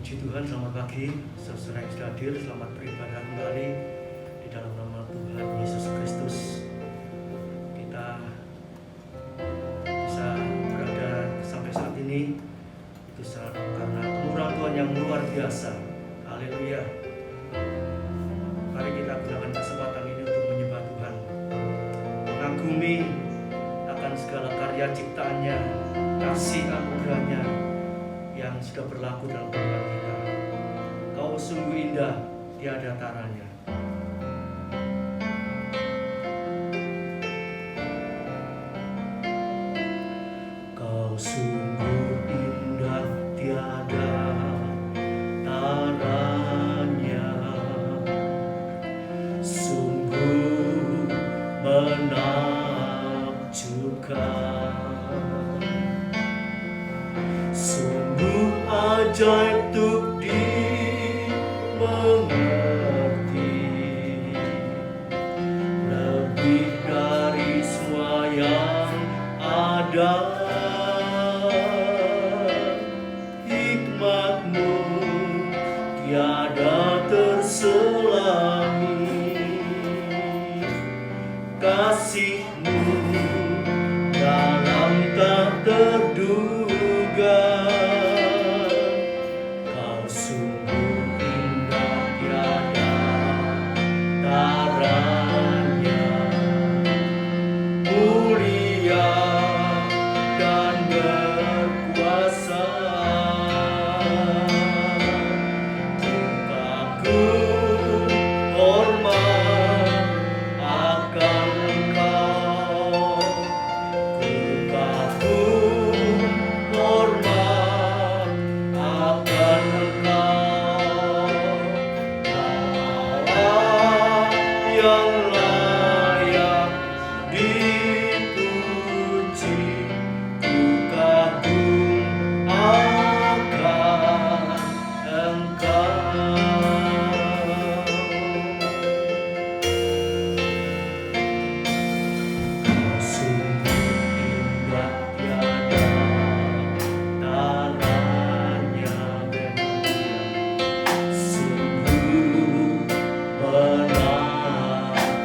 Puji Tuhan, selamat pagi saudara yang sudah hadir, selamat beribadah kembali di dalam nama Tuhan Yesus Kristus. Kita bisa berada sampai saat ini itu karena kemurahan Tuhan yang luar biasa. Haleluya. Mari kita gunakan kesempatan ini untuk menyembah Tuhan, mengagumi akan segala karya ciptaannya, kasih anugerahnya yang sudah berlaku dalam kehidupan kita. Kau sungguh indah, tiada taranya. Kau sungguh indah, tiada taranya. Sungguh menakjubkan. Sungguh ajaib untuk dimengerti, lebih dari semua yang ada. Hikmat-Mu tiada terselami, kasih-Mu dalam tak terduga. Kau sungguh indah, tiada taranya, mulia dan berkuasa. Kagum hormat akan Engkau, kagum hormat akan Engkau, Allah yang layak dipuji. Ku kagum akan Engkau. Kau sungguh indah, tiada taranya. Sungguh menakjubkan.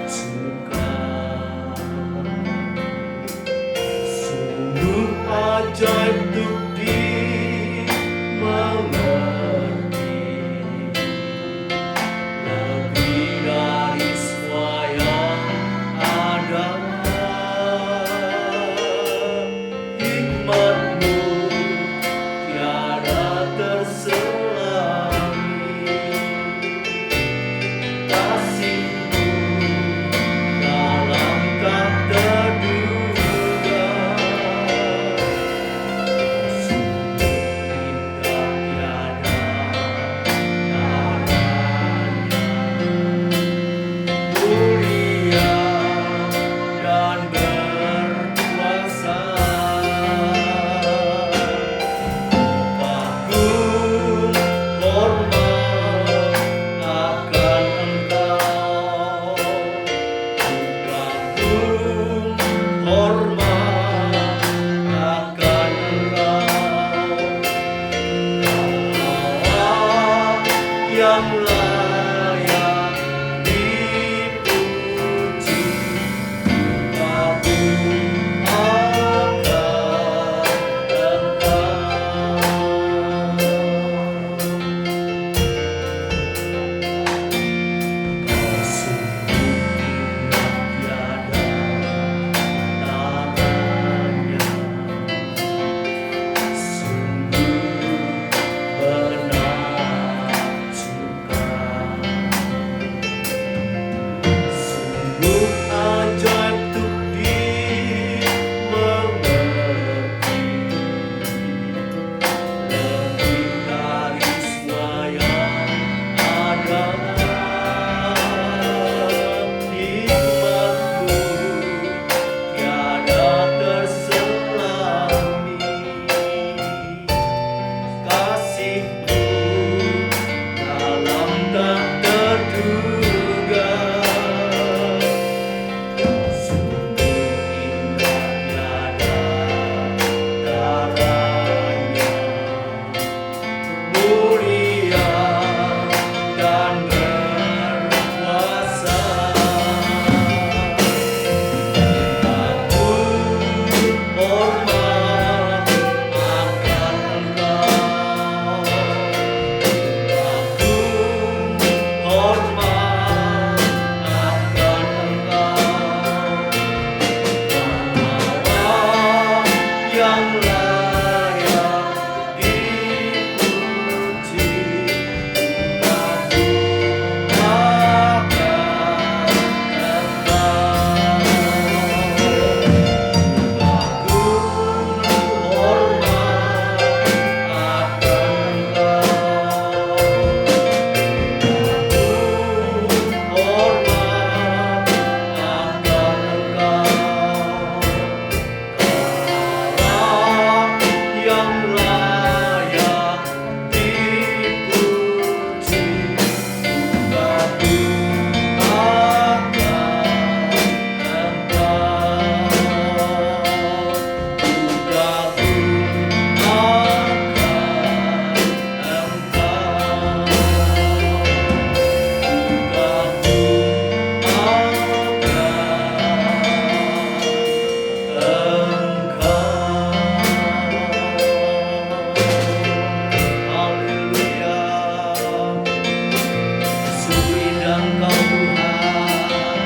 Engkau Tuhan,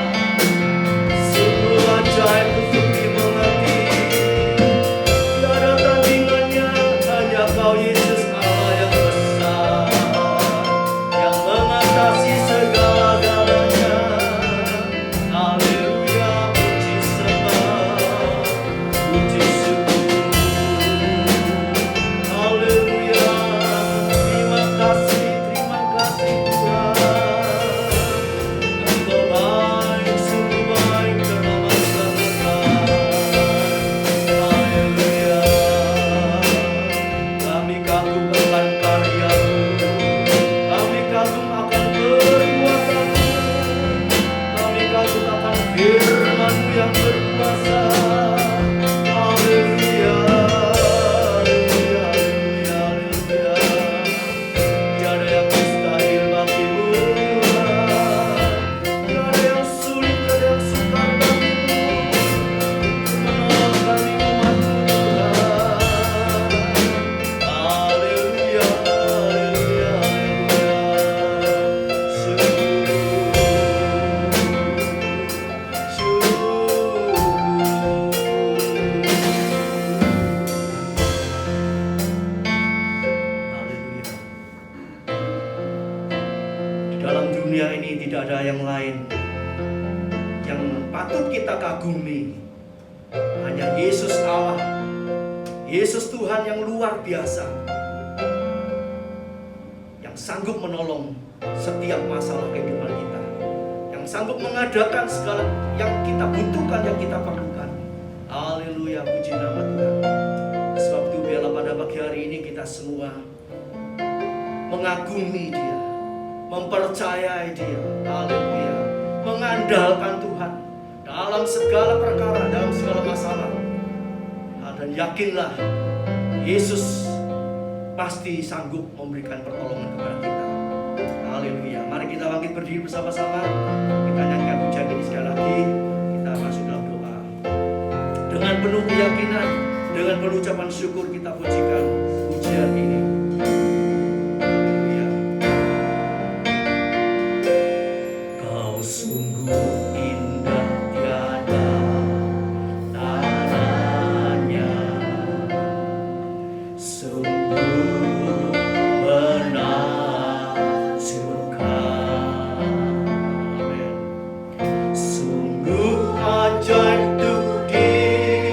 sungguh ajaib untuk dimengerti. Tiada tandingannya, hanya Kau Yesus Allah yang besar, yang mengatasi segala-galanya. Haleluya, puji sembah, puji syukur. Haleluya, terima kasih Tuhan. Engkau baik, sungguh baik dalam masa-masa. Haleluya, kami kagum akan karya-Mu, kami kagum akan perbuatan-Mu, kami kagum akan firman-Mu yang berkuasa. Haleluya, haleluya, haleluya, haleluya. Tiada yang mustahil bagi-Mu Tuhan, tiada yang sulit, tiada yang sukar bagi-Mu untuk menolong kami umat-Mu Tuhan. Haleluya, haleluya, haleluya. Syukur, haleluya. Di dalam dunia ini tidak ada yang lain yang patut kita kagumi, hanya Yesus Allah, Yesus Tuhan yang luar biasa, yang sanggup menolong setiap masalah kehidupan kita, yang sanggup mengadakan segala yang kita butuhkan, yang kita perlukan. Haleluya, puji nama Tuhan. Sebab itu biarlah pada pagi hari ini kita semua mengagumi Dia, mempercayai Dia. Haleluya, mengandalkan Tuhan dalam segala perkara, dalam segala masalah. Dan yakinlah Yesus pasti sanggup memberikan pertolongan kepada kita. Haleluya. Mari kita bangkit berdiri bersama-sama. Kita nyanyikan pujian ini sekali lagi. Kita masuk dalam doa. Dengan penuh keyakinan, dengan penuh ucapan syukur kita pujikan pujian ini. Haleluya. Kau sungguh indah tiada tandanya, sungguh menakjubkan. Amin. Sungguh ajaib untuk dimengerti,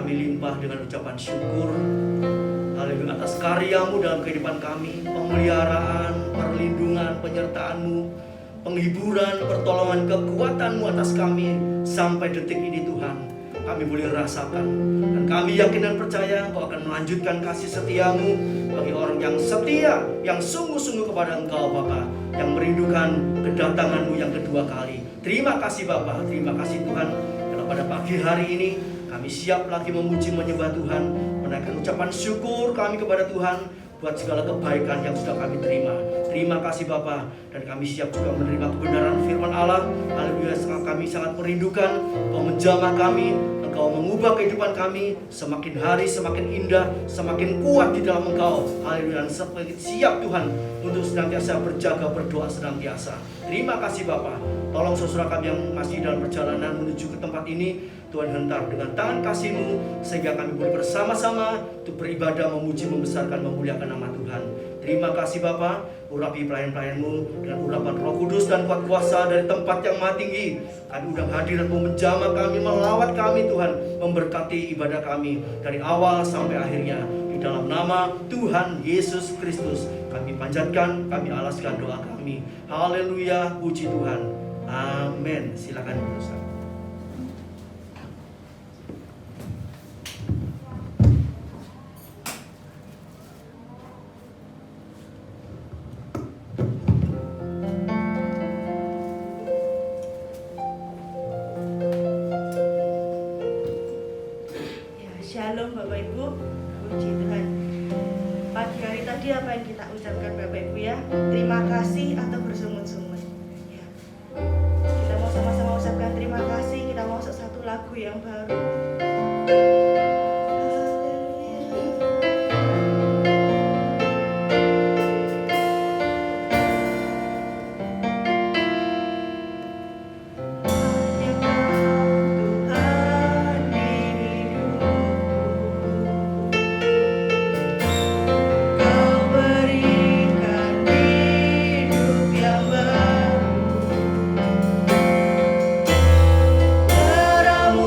kami limpah dengan ucapan syukur. Haleluya, atas karya-Mu dalam kehidupan kami, pemeliharaan, perlindungan, penyertaan-Mu, penghiburan, pertolongan, kekuatan-Mu atas kami sampai detik ini Tuhan. Kami boleh rasakan dan kami yakin dan percaya Engkau akan melanjutkan kasih setia-Mu bagi orang yang setia, yang sungguh-sungguh kepada Engkau Bapa, yang merindukan kedatangan-Mu yang kedua kali. Terima kasih Bapa, terima kasih Tuhan, karena pada pagi hari ini kami siap lagi memuji menyembah Tuhan, menaikkan ucapan syukur kami kepada Tuhan buat segala kebaikan yang sudah kami terima. Terima kasih Bapa, dan kami siap juga menerima kebenaran firman Allah. Haleluya, kami sangat merindukan Engkau menjamah kami, Engkau mengubah kehidupan kami semakin hari semakin indah, semakin kuat di dalam Engkau. Haleluya, dan semakin siap Tuhan untuk senantiasa berjaga, berdoa senantiasa. Terima kasih Bapa. Tolong saudara kami yang masih dalam perjalanan menuju ke tempat ini, Tuhan hentar dengan tangan kasih-Mu sehingga kami boleh bersama-sama untuk beribadah, memuji, membesarkan, memuliakan nama Tuhan. Terima kasih Bapa, urapi pelayan-pelayan-Mu dengan urapan Roh Kudus dan kuat kuasa dari tempat yang maha tinggi. Kami undang hadirat-Mu menjamah kami, melawat kami Tuhan, memberkati ibadah kami dari awal sampai akhirnya. Di dalam nama Tuhan Yesus Kristus kami panjatkan, kami alaskan doa kami. Haleluya, puji Tuhan. Amin. Silakan Ustaz. Shalom Bapak Ibu, puji Tuhan. Pagi hari tadi apa yang kita ucapkan Bapak Ibu ya? Terima kasih atau bersungut-sungut ya. Kita mau sama-sama ucapkan terima kasih. Kita mau satu lagu yang baru. Terang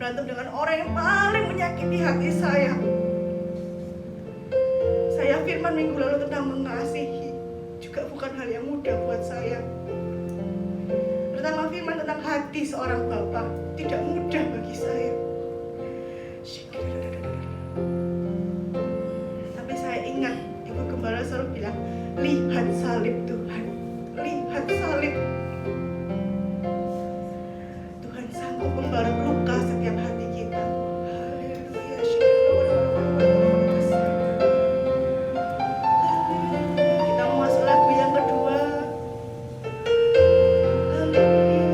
berantem dengan orang yang paling menyakiti hati saya. Saya firman minggu lalu tentang mengasihi juga bukan hal yang mudah buat saya. Pertama firman tentang hati seorang bapak tidak mudah bagi saya. Tapi saya ingat Ibu Gembala selalu bilang, lihat salib Tuhan, lihat salib. Tuhan sanggup membalut luka setiap hati kita. Haleluya. Kita mau masuk lagu yang kedua. Haleluya.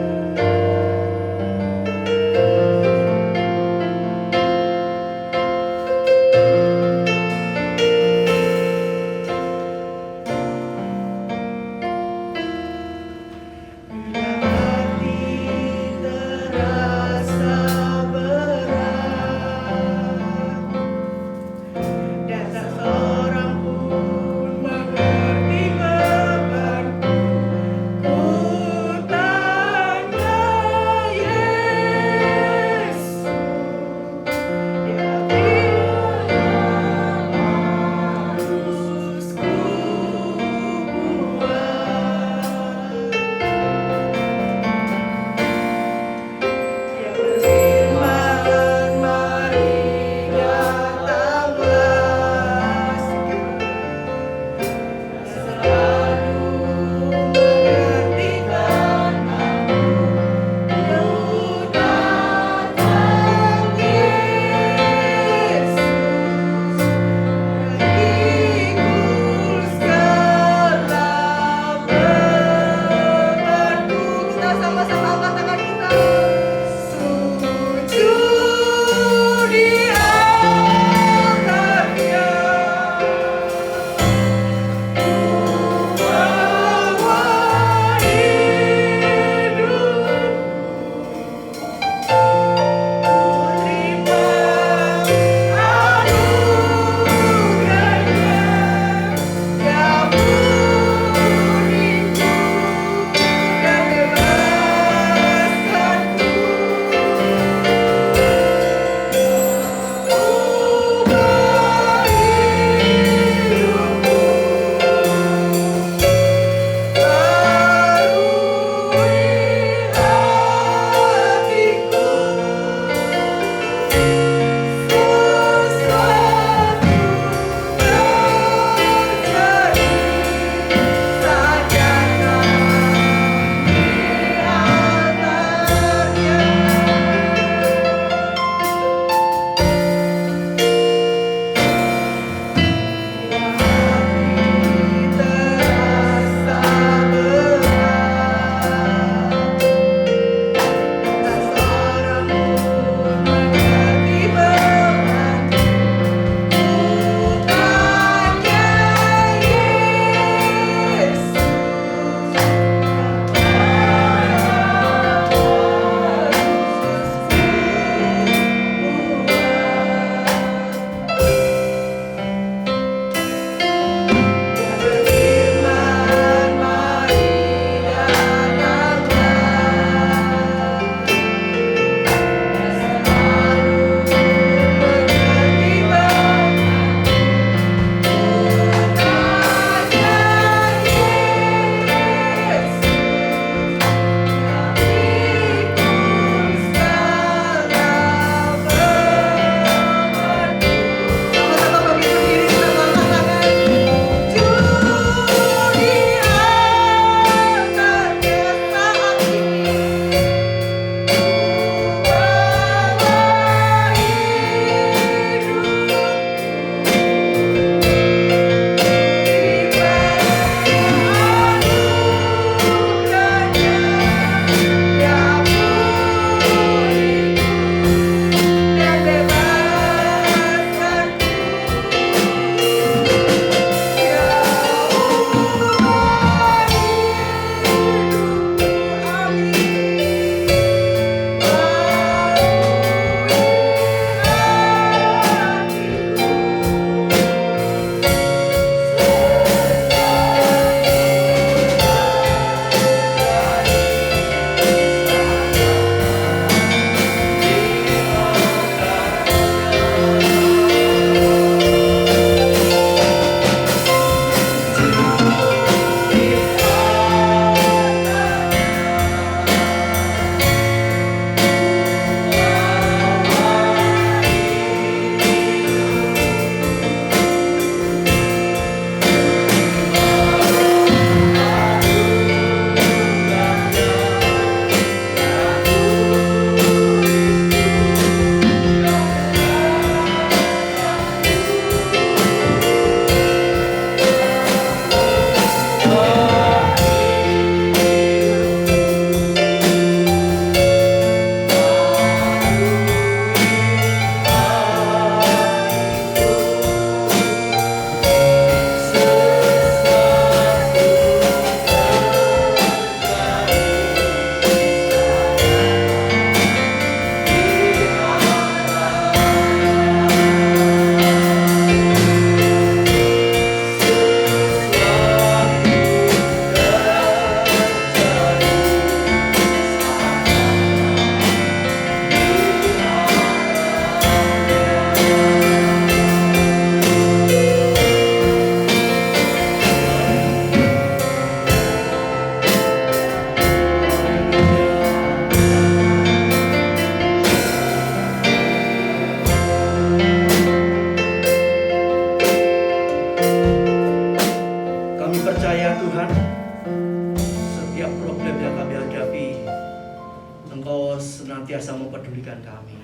senantiasa mempedulikan kami.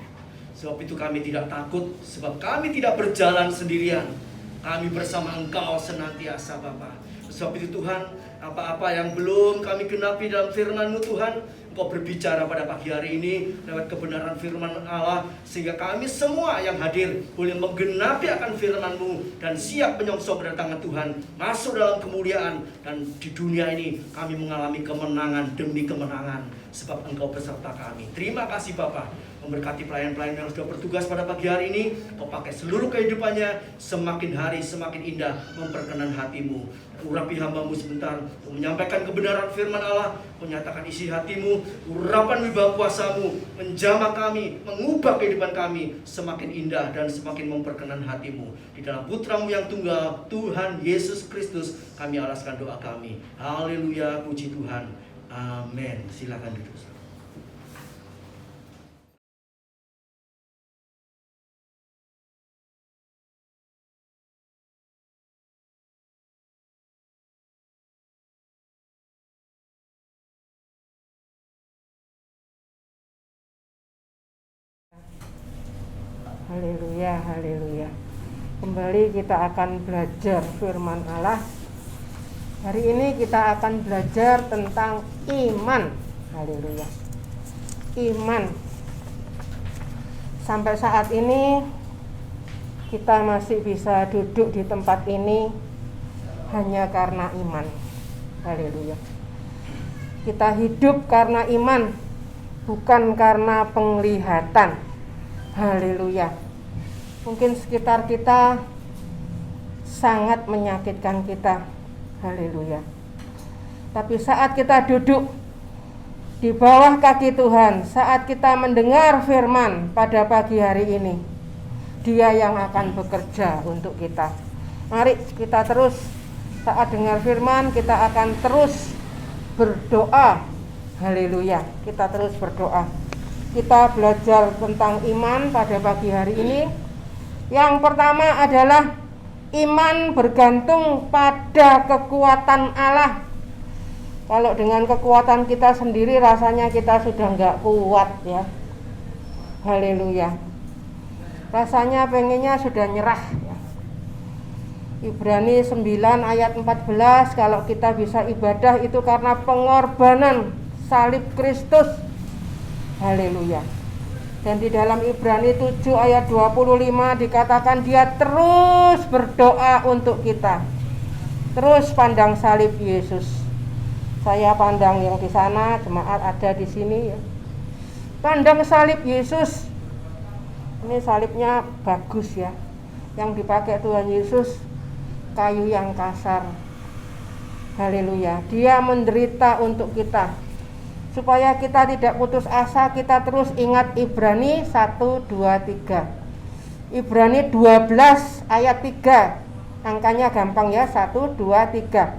Sebab itu kami tidak takut, sebab kami tidak berjalan sendirian. Kami bersama Engkau senantiasa Bapa. Sebab itu Tuhan, apa-apa yang belum kami genapi dalam firman-Mu Tuhan, Engkau berbicara pada pagi hari ini lewat kebenaran firman Allah, sehingga kami semua yang hadir boleh menggenapi akan firman-Mu dan siap menyongsong kedatangan Tuhan, masuk dalam kemuliaan. Dan di dunia ini kami mengalami kemenangan demi kemenangan, sebab Engkau beserta kami. Terima kasih Bapak. Memberkati pelayan-pelayan yang sudah bertugas pada pagi hari ini. Kau pakai seluruh kehidupannya, semakin hari semakin indah memperkenan hati-Mu. Urapi hamba-Mu sebentar untuk menyampaikan kebenaran firman Allah, menyatakan isi hati-Mu, urapan wibawa kuasa-Mu menjamah kami, mengubah kehidupan kami semakin indah dan semakin memperkenan hati-Mu. Di dalam Putra-Mu yang tunggal, Tuhan Yesus Kristus, kami alaskan doa kami. Haleluya, puji Tuhan. Amin. Silakan duduk. Haleluya, haleluya. Kembali kita akan belajar firman Allah. Hari ini kita akan belajar tentang iman. Haleluya. Iman. Sampai saat ini kita masih bisa duduk di tempat ini hanya karena iman. Haleluya. Kita hidup karena iman, bukan karena penglihatan. Haleluya. Mungkin sekitar kita sangat menyakitkan kita. Haleluya. Tapi saat kita duduk di bawah kaki Tuhan, saat kita mendengar firman pada pagi hari ini, Dia yang akan bekerja untuk kita. Mari kita terus, saat dengar firman kita akan terus berdoa. Haleluya. Kita terus berdoa. Kita belajar tentang iman pada pagi hari ini. Yang pertama adalah iman bergantung pada kekuatan Allah. Kalau dengan kekuatan kita sendiri rasanya kita sudah nggak kuat ya. Haleluya. Rasanya pengennya sudah nyerah ya. Ibrani 9 ayat 14, kalau kita bisa ibadah itu karena pengorbanan salib Kristus. Haleluya. Dan di dalam Ibrani 7 ayat 25 dikatakan Dia terus berdoa untuk kita. Terus pandang salib Yesus. Saya pandang yang di sana, jemaat ada di sini ya. Pandang salib Yesus. Ini salibnya bagus ya. Yang dipakai Tuhan Yesus kayu yang kasar. Haleluya. Dia menderita untuk kita. Supaya kita tidak putus asa, kita terus ingat Ibrani 1, 2, 3. Ibrani 12 ayat 3. Angkanya gampang ya, 1, 2, 3.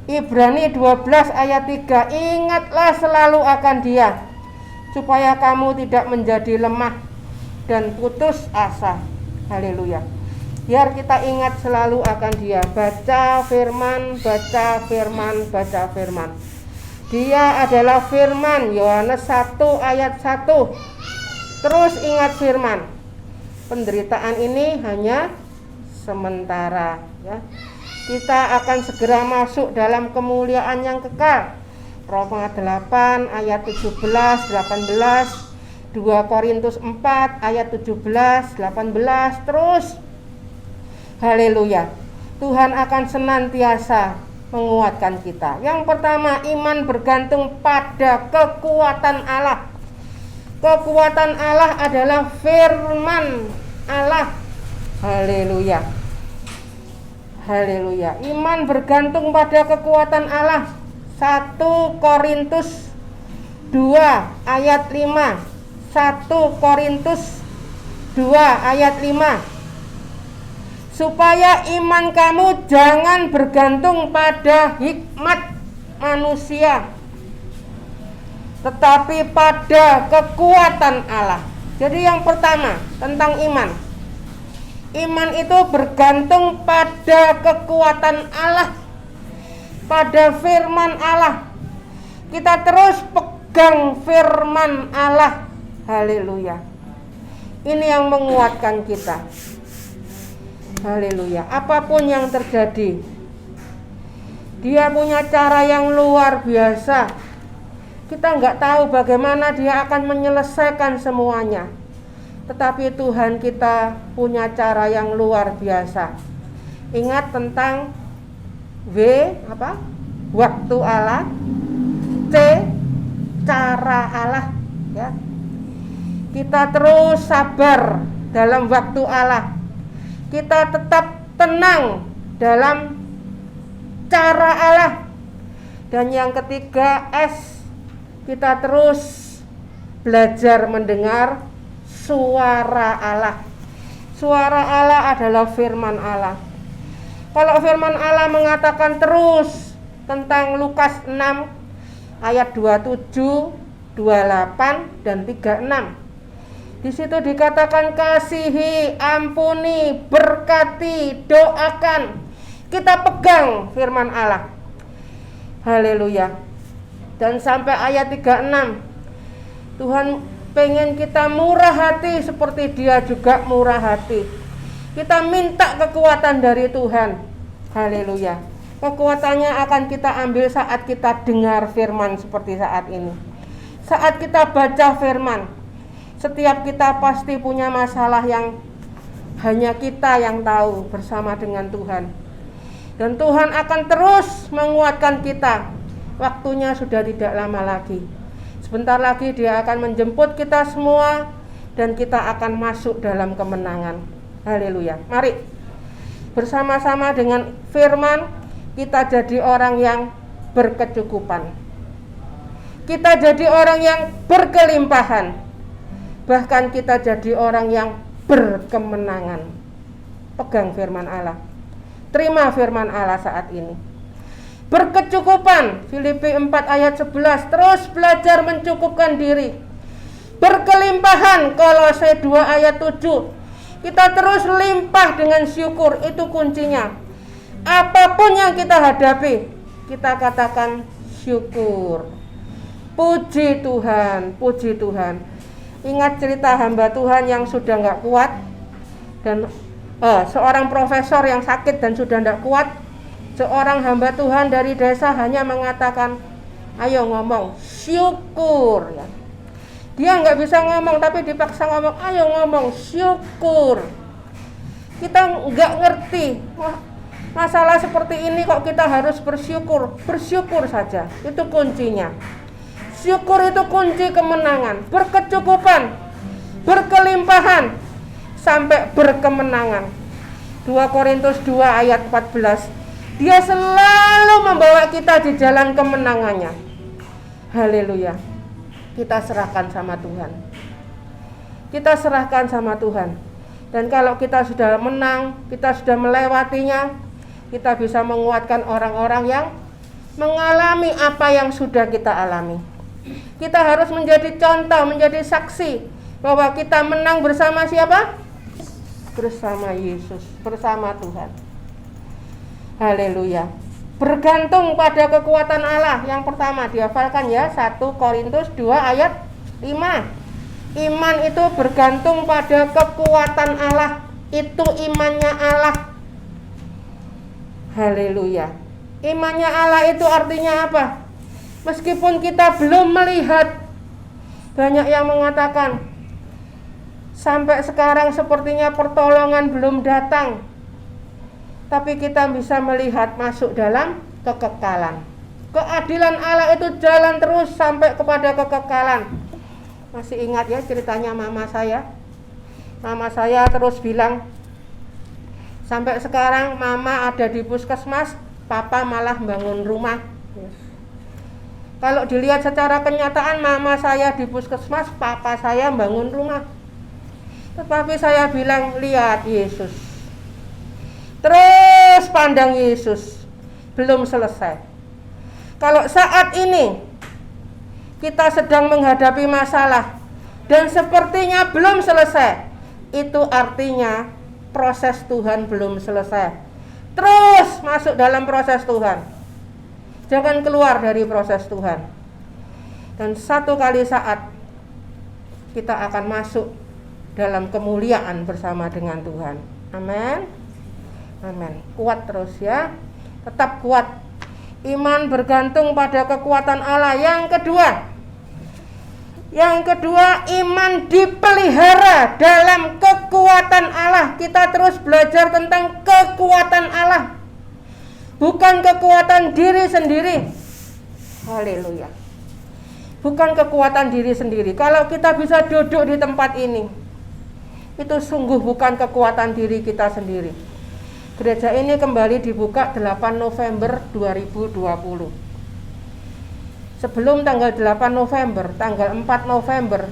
Ibrani 12 ayat 3. Ingatlah selalu akan Dia, supaya kamu tidak menjadi lemah dan putus asa. Haleluya. Biar kita ingat selalu akan Dia. Baca firman, baca firman, baca firman. Dia adalah firman. Yohanes 1 ayat 1. Terus ingat firman. Penderitaan ini hanya sementara ya. Kita akan segera masuk dalam kemuliaan yang kekal. Roma 8 ayat 17, 18, 2 Korintus 4 ayat 17, 18. Terus haleluya. Tuhan akan senantiasa menguatkan kita. Yang pertama, iman bergantung pada kekuatan Allah. Kekuatan Allah adalah firman Allah. Haleluya. Haleluya. Iman bergantung pada kekuatan Allah. 1 Korintus 2 ayat 5. 1 Korintus 2 ayat 5. Supaya iman kamu jangan bergantung pada hikmat manusia, tetapi pada kekuatan Allah. Jadi yang pertama tentang iman. Iman itu bergantung pada kekuatan Allah, pada firman Allah. Kita terus pegang pegang firman Allah. Haleluya. Ini yang menguatkan kita. Haleluya. Apapun yang terjadi, Dia punya cara yang luar biasa. Kita nggak tahu bagaimana Dia akan menyelesaikan semuanya, tetapi Tuhan kita punya cara yang luar biasa. Ingat tentang waktu Allah, C, cara Allah, ya. Kita terus sabar dalam waktu Allah. Kita tetap tenang dalam cara Allah. Dan yang ketiga, S, kita terus belajar mendengar suara Allah. Suara Allah adalah firman Allah. Kalau firman Allah mengatakan terus tentang Lukas 6 ayat 27, 28 dan 36. Di situ dikatakan kasihi, ampuni, berkati, doakan. Kita pegang firman Allah. Haleluya. Dan sampai ayat 36, Tuhan pengen kita murah hati seperti Dia juga murah hati. Kita minta kekuatan dari Tuhan. Haleluya. Kekuatannya akan kita ambil saat kita dengar firman seperti saat ini. Saat kita baca firman. Setiap kita pasti punya masalah yang hanya kita yang tahu bersama dengan Tuhan. Dan Tuhan akan terus menguatkan kita. Waktunya sudah tidak lama lagi. Sebentar lagi Dia akan menjemput kita semua dan kita akan masuk dalam kemenangan. Haleluya. Mari bersama-sama dengan firman kita jadi orang yang berkecukupan. Kita jadi orang yang berkelimpahan. Bahkan kita jadi orang yang berkemenangan. Pegang firman Allah. Terima firman Allah saat ini. Berkecukupan, Filipi 4 ayat 11. Terus belajar mencukupkan diri. Berkelimpahan, Kolose 2 ayat 7. Kita terus limpah dengan syukur. Itu kuncinya. Apapun yang kita hadapi, kita katakan syukur. Puji Tuhan, puji Tuhan. Ingat cerita hamba Tuhan yang sudah nggak kuat, dan seorang profesor yang sakit dan sudah nggak kuat. Seorang hamba Tuhan dari desa hanya mengatakan, ayo ngomong syukur, ya. Dia nggak bisa ngomong tapi dipaksa ngomong, ayo ngomong syukur. Kita nggak ngerti, wah, masalah seperti ini kok kita harus bersyukur. Bersyukur saja, itu kuncinya. Syukur itu kunci kemenangan. Berkecukupan, berkelimpahan, sampai berkemenangan. 2 Korintus 2 ayat 14. Dia selalu membawa kita di jalan kemenangannya. Haleluya. Kita serahkan sama Tuhan. Kita serahkan sama Tuhan. Dan kalau kita sudah menang, kita sudah melewatinya, kita bisa menguatkan orang-orang yang mengalami apa yang sudah kita alami. Kita harus menjadi contoh, menjadi saksi bahwa kita menang bersama siapa? Bersama Yesus, bersama Tuhan. Haleluya. Bergantung pada kekuatan Allah. Yang pertama dihafalkan ya, 1 Korintus 2 ayat 5. Iman itu bergantung pada kekuatan Allah. Itu imannya Allah. Haleluya. Imannya Allah itu artinya apa? Meskipun kita belum melihat, banyak yang mengatakan sampai sekarang sepertinya pertolongan belum datang, tapi kita bisa melihat masuk dalam kekekalan. Keadilan Allah itu jalan terus sampai kepada kekekalan. Masih ingat ya ceritanya mama saya? Mama saya terus bilang, sampai sekarang mama ada di puskesmas, papa malah bangun rumah. Kalau dilihat secara kenyataan, mama saya di puskesmas, papa saya bangun rumah. Tetapi saya bilang, lihat Yesus. Terus pandang Yesus. Belum selesai. Kalau saat ini kita sedang menghadapi masalah dan sepertinya belum selesai, itu artinya proses Tuhan belum selesai. Terus masuk dalam proses Tuhan. Jangan keluar dari proses Tuhan. Dan satu kali saat kita akan masuk dalam kemuliaan bersama dengan Tuhan. Amin. Amin. Kuat terus ya. Tetap kuat. Iman bergantung pada kekuatan Allah. Yang kedua, iman dipelihara dalam kekuatan Allah. Kita terus belajar tentang kekuatan Allah, bukan kekuatan diri sendiri. Haleluya. Bukan kekuatan diri sendiri. Kalau kita bisa duduk di tempat ini, itu sungguh bukan kekuatan diri kita sendiri. Gereja ini kembali dibuka 8 November 2020. Sebelum tanggal 8 November, tanggal 4 November,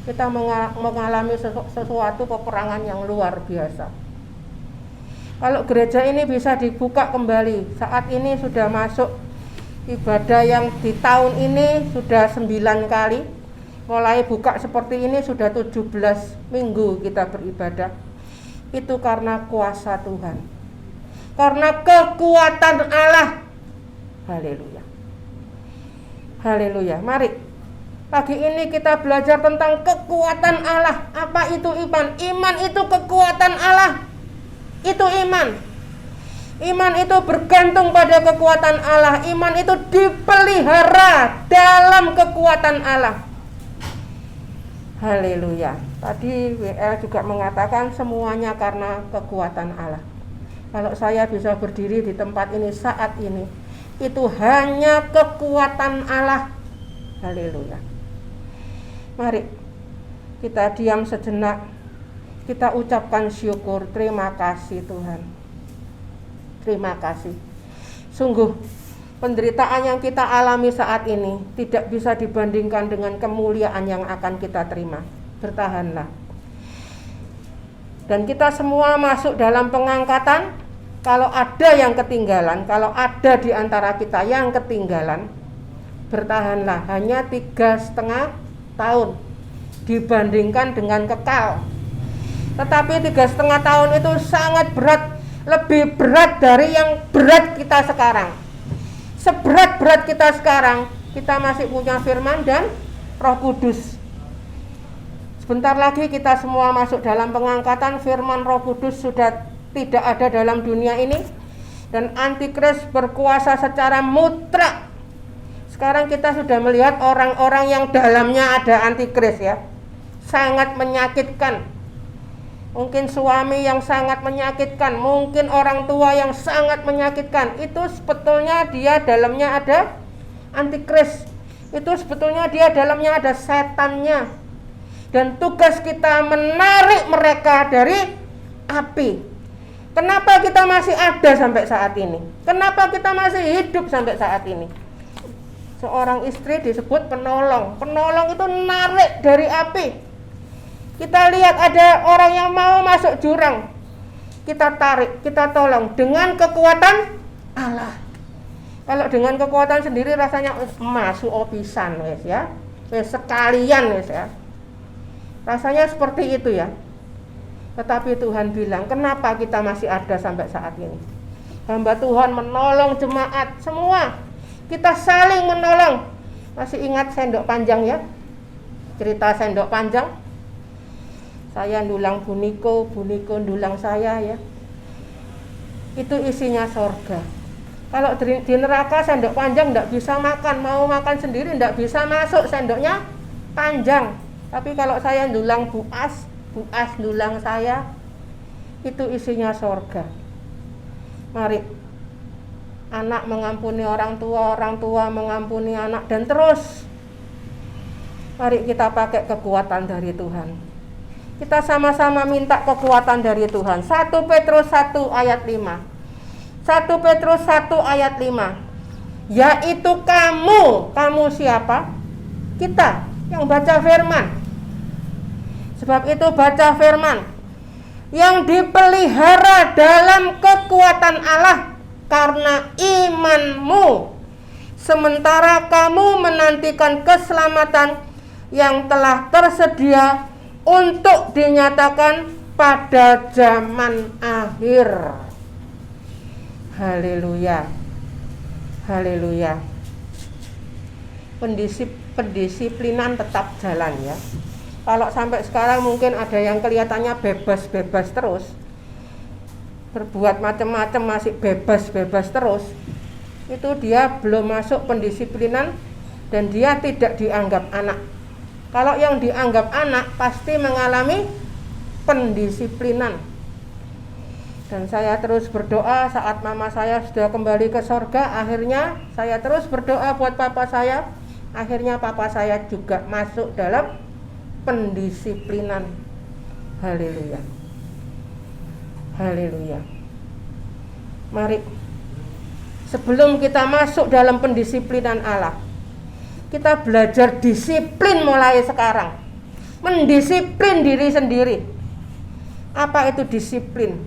kita mengalami sesuatu peperangan yang luar biasa. Kalau gereja ini bisa dibuka kembali, saat ini sudah masuk ibadah yang di tahun ini sudah 9 kali. Mulai buka seperti ini sudah 17 minggu kita beribadah. Itu karena kuasa Tuhan, karena kekuatan Allah. Haleluya. Haleluya. Mari pagi ini kita belajar tentang kekuatan Allah. Apa itu iman? Iman itu kekuatan Allah. Itu iman. Iman itu bergantung pada kekuatan Allah. Iman itu dipelihara dalam kekuatan Allah. Haleluya. Tadi WL juga mengatakan semuanya karena kekuatan Allah. Kalau saya bisa berdiri di tempat ini saat ini, itu hanya kekuatan Allah. Haleluya. Mari kita diam sejenak. Kita ucapkan syukur. Terima kasih Tuhan. Terima kasih. Sungguh penderitaan yang kita alami saat ini tidak bisa dibandingkan dengan kemuliaan yang akan kita terima. Bertahanlah. Dan kita semua masuk dalam pengangkatan. Kalau ada yang ketinggalan, kalau ada di antara kita yang ketinggalan, bertahanlah. Hanya 3,5 tahun dibandingkan dengan kekal. Tetapi 3,5 tahun itu sangat berat, lebih berat dari yang berat kita sekarang. Seberat-berat kita sekarang, kita masih punya firman dan Roh Kudus. Sebentar lagi kita semua masuk dalam pengangkatan. Firman Roh Kudus sudah tidak ada dalam dunia ini, dan antikris berkuasa secara mutlak. Sekarang kita sudah melihat orang-orang yang dalamnya ada antikris ya. Sangat menyakitkan. Mungkin suami yang sangat menyakitkan, mungkin orang tua yang sangat menyakitkan. Itu sebetulnya dia dalamnya ada antikris. Itu sebetulnya dia dalamnya ada setannya. Dan tugas kita menarik mereka dari api. Kenapa kita masih ada sampai saat ini? Kenapa kita masih hidup sampai saat ini? Seorang istri disebut penolong. Penolong itu narik dari api. Kita lihat ada orang yang mau masuk jurang, kita tarik, kita tolong dengan kekuatan Allah. Kalau dengan kekuatan sendiri rasanya masuk opisan wes ya, wes sekalian wes ya. Rasanya seperti itu ya. Tetapi Tuhan bilang, kenapa kita masih ada sampai saat ini? Hamba Tuhan menolong jemaat semua. Kita saling menolong. Masih ingat sendok panjang ya? Cerita sendok panjang. Saya ndulang buniko ndulang saya ya. Itu isinya sorga. Kalau di neraka sendok panjang tidak bisa makan. Mau makan sendiri tidak bisa masuk, sendoknya panjang. Tapi kalau saya ndulang buas ndulang saya, itu isinya sorga. Mari, anak mengampuni orang tua mengampuni anak, dan terus. Mari kita pakai kekuatan dari Tuhan. Kita sama-sama minta kekuatan dari Tuhan. 1 Petrus 1 ayat 5. 1 Petrus 1 ayat 5. Yaitu kamu siapa? Kita yang baca firman. Sebab itu baca firman, yang dipelihara dalam kekuatan Allah karena imanmu, sementara kamu menantikan keselamatan yang telah tersedia untuk dinyatakan pada zaman akhir. Haleluya. Haleluya. pendisiplinan tetap jalan ya. Kalau sampai sekarang mungkin ada yang kelihatannya bebas-bebas terus, berbuat macam-macam masih bebas-bebas terus, itu dia belum masuk pendisiplinan dan dia tidak dianggap anak. Kalau yang dianggap anak pasti mengalami pendisiplinan. Dan saya terus berdoa saat mama saya sudah kembali ke sorga, akhirnya saya terus berdoa buat papa saya, akhirnya papa saya juga masuk dalam pendisiplinan. Haleluya. Haleluya. Mari, sebelum kita masuk dalam pendisiplinan Allah, kita belajar disiplin mulai sekarang. Mendisiplin diri sendiri. Apa itu disiplin?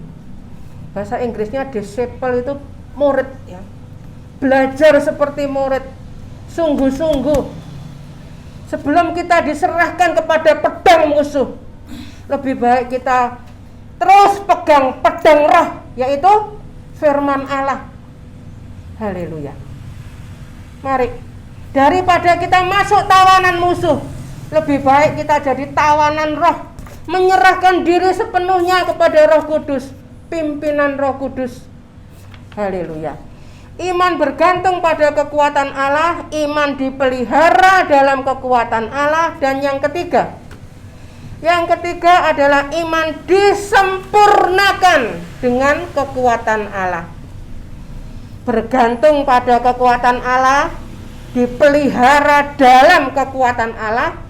Bahasa Inggrisnya disciple itu murid ya. Belajar seperti murid, sungguh-sungguh. Sebelum kita diserahkan kepada pedang musuh, lebih baik kita terus pegang pedang roh, yaitu firman Allah. Haleluya. Mari, daripada kita masuk tawanan musuh, lebih baik kita jadi tawanan roh, menyerahkan diri sepenuhnya kepada Roh Kudus, pimpinan Roh Kudus. Haleluya. Iman bergantung pada kekuatan Allah, iman dipelihara dalam kekuatan Allah. Dan yang ketiga adalah iman disempurnakan dengan kekuatan Allah. Bergantung pada kekuatan Allah, dipelihara dalam kekuatan Allah,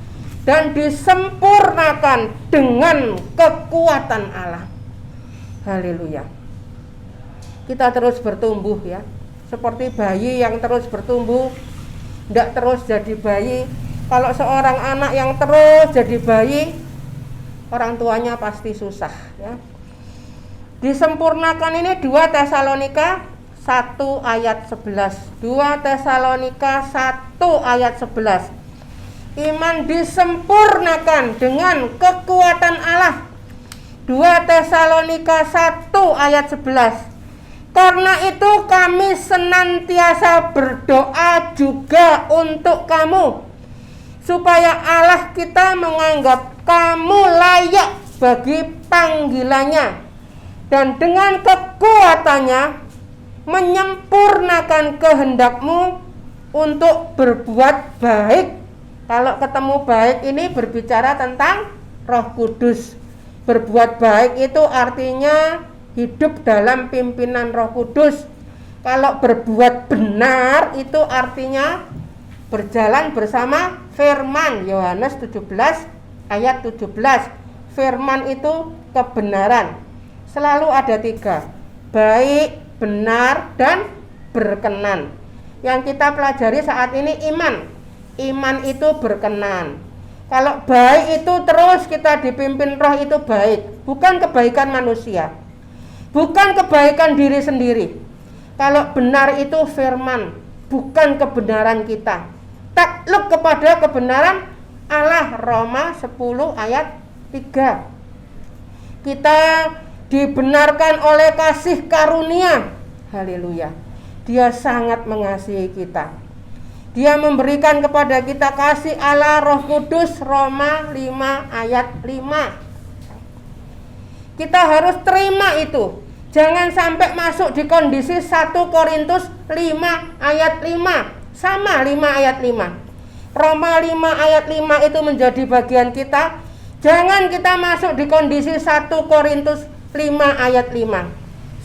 dan disempurnakan dengan kekuatan Allah. Haleluya. Kita terus bertumbuh ya, seperti bayi yang terus bertumbuh, tidak terus jadi bayi. Kalau seorang anak yang terus jadi bayi, orang tuanya pasti susah ya. Disempurnakan ini 2 Tesalonika 1 ayat 11. 2 Tesalonika 1 ayat 11. Iman disempurnakan dengan kekuatan Allah. 2 Tesalonika 1 ayat 11. Karena itu kami senantiasa berdoa juga untuk kamu, supaya Allah kita menganggap kamu layak bagi panggilannya, dan dengan kekuatannya menyempurnakan kehendakmu untuk berbuat baik. Kalau ketemu baik ini berbicara tentang Roh Kudus. Berbuat baik itu artinya hidup dalam pimpinan Roh Kudus. Kalau berbuat benar itu artinya berjalan bersama firman. Yohanes 17 ayat 17. Firman itu kebenaran. Selalu ada 3. Baik, benar, dan berkenan. Yang kita pelajari saat ini iman. Iman itu berkenan. Kalau baik itu terus kita dipimpin roh itu baik. Bukan kebaikan manusia, bukan kebaikan diri sendiri. Kalau benar itu firman, bukan kebenaran kita. Takluk kepada kebenaran Allah. Roma 10 ayat 3. Kita dibenarkan oleh kasih karunia. Haleluya. Dia sangat mengasihi kita. Dia memberikan kepada kita kasih Allah Roh Kudus. Roma 5 ayat 5. Kita harus terima itu. Jangan sampai masuk di kondisi 1 Korintus 5 ayat 5. Sama 5 ayat 5. Roma 5 ayat 5 itu menjadi bagian kita. Jangan kita masuk di kondisi 1 Korintus 5 ayat 5.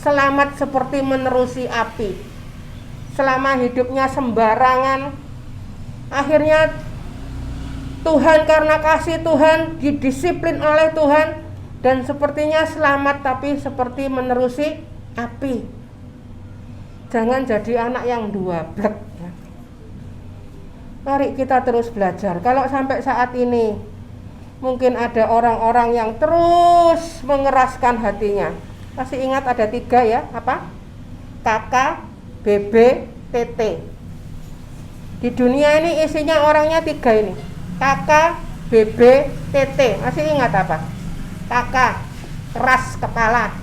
Selamat seperti menerusi api. Selama hidupnya sembarangan, akhirnya Tuhan karena kasih Tuhan didisiplin oleh Tuhan, dan sepertinya selamat tapi seperti menerusi api. Jangan jadi anak yang duablek ya. Mari kita terus belajar. Kalau sampai saat ini mungkin ada orang-orang yang terus mengeraskan hatinya. Masih ingat ada 3 ya, apa? Kakak, BB, TT. Di dunia ini isinya orangnya 3 ini. Kakak, BB, TT. Masih ingat apa? Kakak, keras kepala.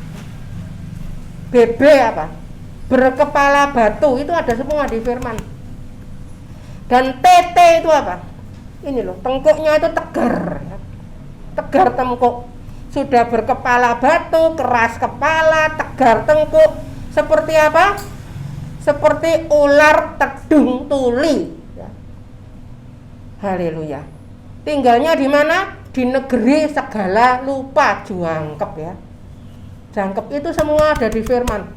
BB apa? Berkepala batu. Itu ada semua di firman. Dan TT itu apa? Ini loh, tengkuknya itu tegar. Tegar tengkuk. Sudah berkepala batu, keras kepala, tegar tengkuk. Seperti apa? Seperti ular tedung tuli. Ya. Haleluya. Tinggalnya di mana? Di negeri segala lupa, jangkep ya. Jangkep itu semua ada di firman.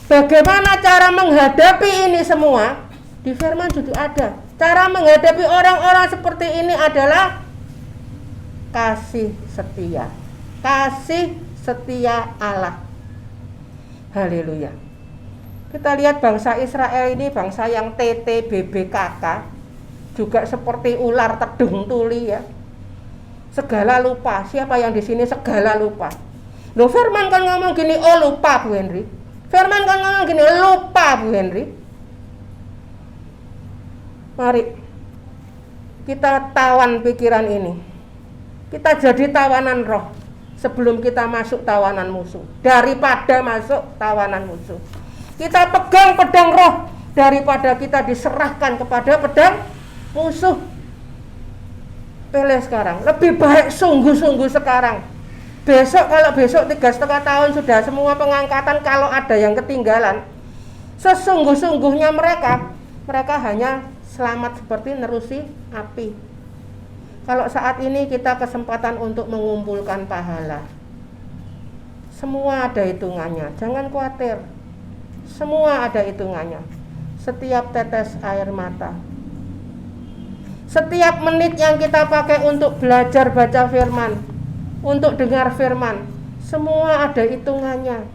Bagaimana cara menghadapi ini semua? Di firman juga ada. Cara menghadapi orang-orang seperti ini adalah kasih setia. Kasih setia Allah. Haleluya. Kita lihat bangsa Israel ini bangsa yang TTBBKK, juga seperti ular tedung tuli ya. Segala lupa. Siapa yang di sini segala lupa? Loh, firman kan ngomong gini, oh lupa Bu Henry. Firman kan ngomong gini, lupa Bu Henry. Mari kita tawan pikiran ini. Kita jadi tawanan roh sebelum kita masuk tawanan musuh. Daripada masuk tawanan musuh, kita pegang pedang roh daripada kita diserahkan kepada pedang musuh. Pilih sekarang. Lebih baik sungguh-sungguh sekarang. Besok, kalau besok 3,5 tahun sudah semua pengangkatan, kalau ada yang ketinggalan, sesungguh-sungguhnya mereka hanya selamat seperti nerusi api. Kalau saat ini kita kesempatan untuk mengumpulkan pahala. Semua ada hitungannya, jangan khawatir. Semua ada hitungannya. Setiap tetes air mata, setiap menit yang kita pakai untuk belajar baca firman, untuk dengar firman, semua ada hitungannya.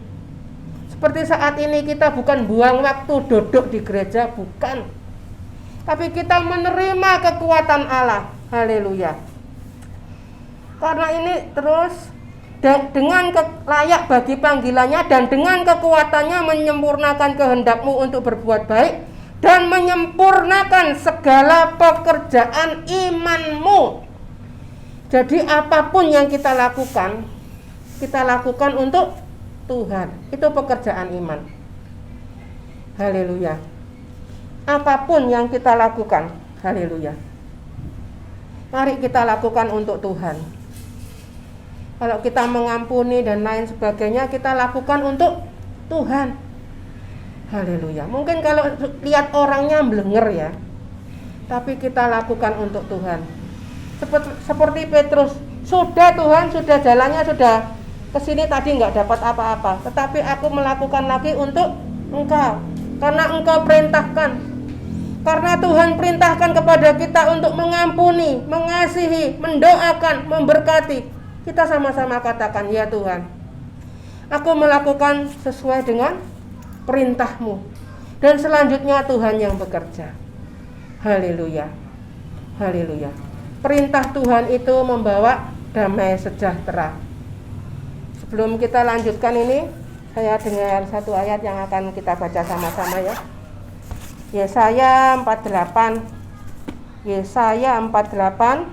Seperti saat ini kita bukan buang waktu duduk di gereja, bukan. Tapi kita menerima kekuatan Allah. Haleluya. Karena ini terus dengan layak bagi panggilannya dan dengan kekuatannya menyempurnakan kehendakmu untuk berbuat baik dan menyempurnakan segala pekerjaan imanmu. Jadi apapun yang kita lakukan untuk Tuhan. Itu pekerjaan iman. Haleluya. Apapun yang kita lakukan, haleluya, mari kita lakukan untuk Tuhan. Kalau kita mengampuni dan lain sebagainya, kita lakukan untuk Tuhan. Haleluya. Mungkin kalau lihat orangnya blenger ya, tapi kita lakukan untuk Tuhan. Seperti Petrus, sudah Tuhan, sudah jalannya, sudah kesini tadi nggak dapat apa-apa, tetapi aku melakukan lagi untuk Engkau, karena Engkau perintahkan. Karena Tuhan perintahkan kepada kita untuk mengampuni, mengasihi, mendoakan, memberkati. Kita sama-sama katakan, ya Tuhan, aku melakukan sesuai dengan perintah-Mu. Dan selanjutnya Tuhan yang bekerja. Haleluya. Haleluya. Perintah Tuhan itu membawa damai sejahtera. Sebelum kita lanjutkan ini, saya dengar satu ayat yang akan kita baca sama-sama ya. Yesaya 48. Yesaya 48.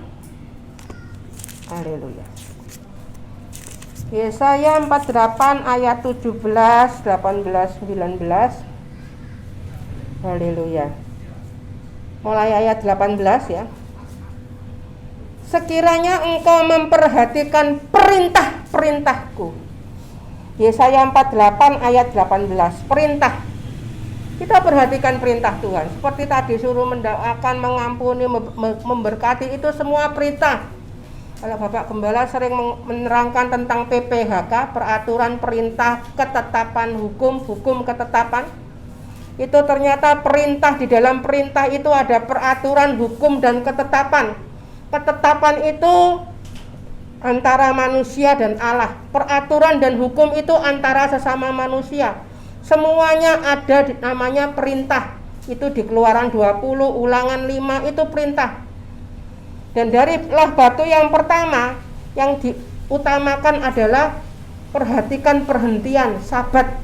Haleluya. Yesaya 48 ayat 17, 18, 19. Haleluya. Mulai ayat 18 ya. Sekiranya engkau memperhatikan perintah-perintahku. Yesaya 48 ayat 18. Perintah. Kita perhatikan perintah Tuhan. Seperti tadi suruh mendoakan, mengampuni, memberkati, itu semua perintah. Kalau Bapak Gembala sering menerangkan tentang PPHK, peraturan, perintah, ketetapan, hukum ketetapan. Itu ternyata perintah, di dalam perintah itu ada peraturan, hukum, dan ketetapan. Ketetapan itu antara manusia dan Allah. Peraturan dan hukum itu antara sesama manusia. Semuanya ada namanya perintah. Itu di Keluaran 20, Ulangan 5, itu perintah. Dan dari lah batu yang pertama yang diutamakan adalah perhatikan perhentian, sabat.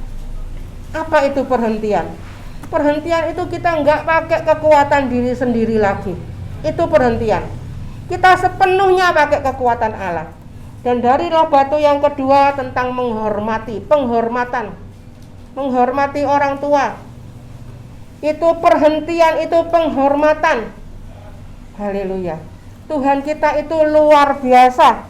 Apa itu perhentian? Perhentian itu kita enggak pakai kekuatan diri sendiri lagi. Itu perhentian. Kita sepenuhnya pakai kekuatan Allah. Dan dari lah batu yang kedua tentang menghormati, penghormatan. Menghormati orang tua. Itu perhentian, itu penghormatan. Haleluya. Tuhan kita itu luar biasa.